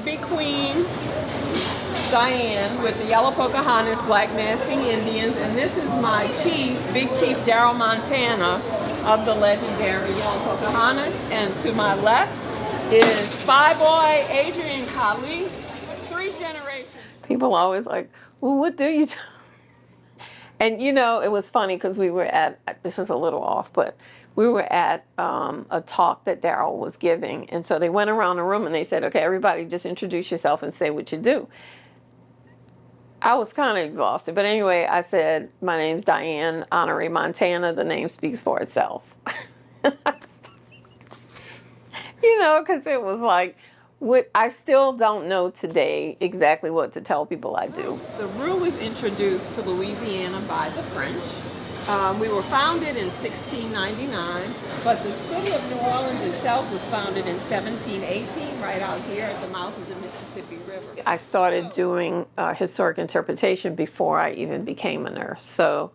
Big Queen Dianne with the Yellow Pocahontas, Black Masking Indians, and this is my chief, Big Chief Darryl Montana of the legendary Yellow Pocahontas. And to my left is Spy Boy Adrian Kali, 3 generations. People always like, well, what do you do? And you know, it was funny because we were at, this is a little off, but we were at a talk that Darryl was giving. And so they went around the room and they said, okay, everybody just introduce yourself and say what you do. I was kind of exhausted. But anyway, I said, my name's Dianne Honoré Montana. The name speaks for itself. You know, because it was like, I still don't know today exactly what to tell people I do. The roux was introduced to Louisiana by the French. We were founded in 1699, but the city of New Orleans itself was founded in 1718, right out here at the mouth of the Mississippi River. I started doing historic interpretation before I even became a nurse. So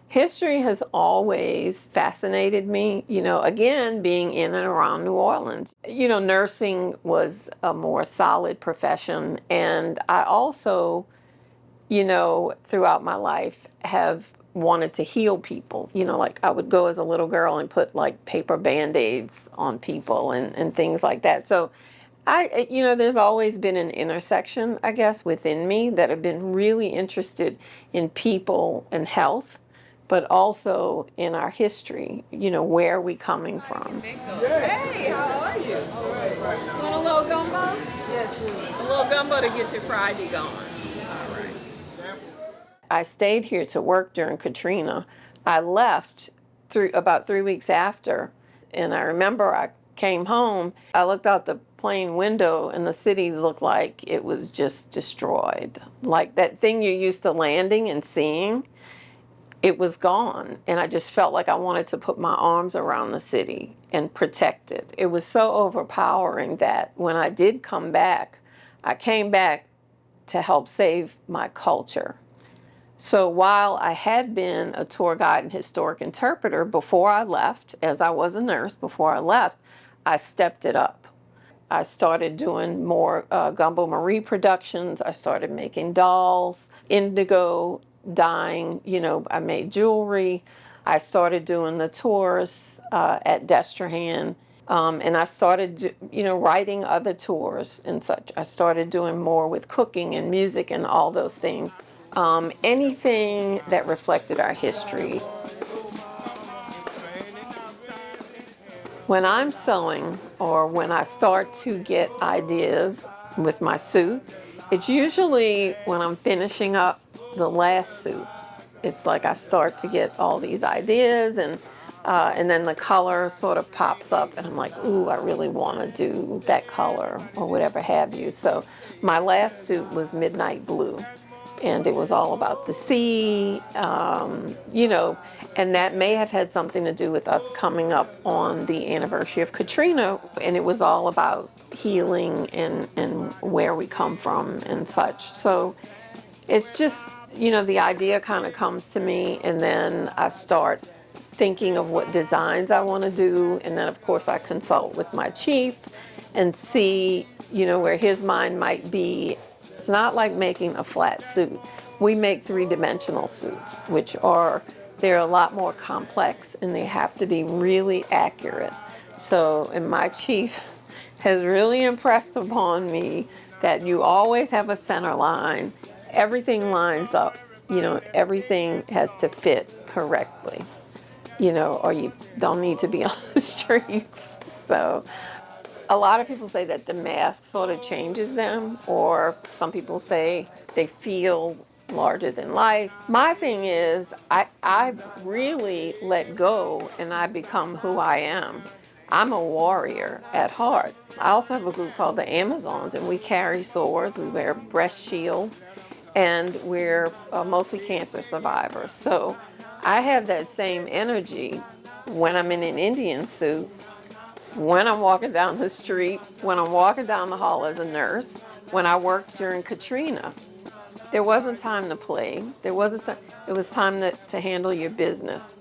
history has always fascinated me, you know, again, being in and around New Orleans. You know, nursing was a more solid profession, and I also, you know, throughout my life have wanted to heal people. You know, like I would go as a little girl and put like paper Band-Aids on people and things like that. So you know, there's always been an intersection, I guess, within me that have been really interested in people and health, but also in our history, you know, where are we coming from? Hey, how are you? Want a little gumbo? Yes, please. A little gumbo to get your Friday going. All right. I stayed here to work during Katrina. I left about 3 weeks after, and I remember I came home, I looked out the plane window and the city looked like it was just destroyed. Like that thing you're used to landing and seeing, it was gone. And I just felt like I wanted to put my arms around the city and protect it. It was so overpowering that when I did come back, I came back to help save my culture. So while I had been a tour guide and historic interpreter before I left, as I was a nurse before I left, I stepped it up. I started doing more Gumbo Marie productions. I started making dolls, indigo dyeing, you know, I made jewelry. I started doing the tours at Destrehan. And I started, you know, writing other tours and such. I started doing more with cooking and music and all those things. Anything that reflected our history. When I'm sewing or when I start to get ideas with my suit, it's usually when I'm finishing up the last suit. It's like I start to get all these ideas and then the color sort of pops up and I'm like, ooh, I really want to do that color or whatever have you. So my last suit was Midnight Blue. And it was all about the sea, you know, and that may have had something to do with us coming up on the anniversary of Katrina, and it was all about healing and where we come from and such. So it's just, you know, the idea kind of comes to me, and then I start thinking of what designs I want to do, and then of course I consult with my chief and see, you know, where his mind might be. It's not like making a flat suit. We make 3-dimensional suits, they're a lot more complex and they have to be really accurate. So, and my chief has really impressed upon me that you always have a center line. Everything lines up, you know, everything has to fit correctly, you know, or you don't need to be on the streets. So, a lot of people say that the mask sort of changes them, or some people say they feel larger than life. My thing is, I really let go and I become who I am. I'm a warrior at heart. I also have a group called the Amazons, and we carry swords, we wear breast shields, and we're mostly cancer survivors. So I have that same energy when I'm in an Indian suit, when I'm walking down the street, when I'm walking down the hall as a nurse, when I worked during Katrina. There wasn't time to play. It was time to handle your business.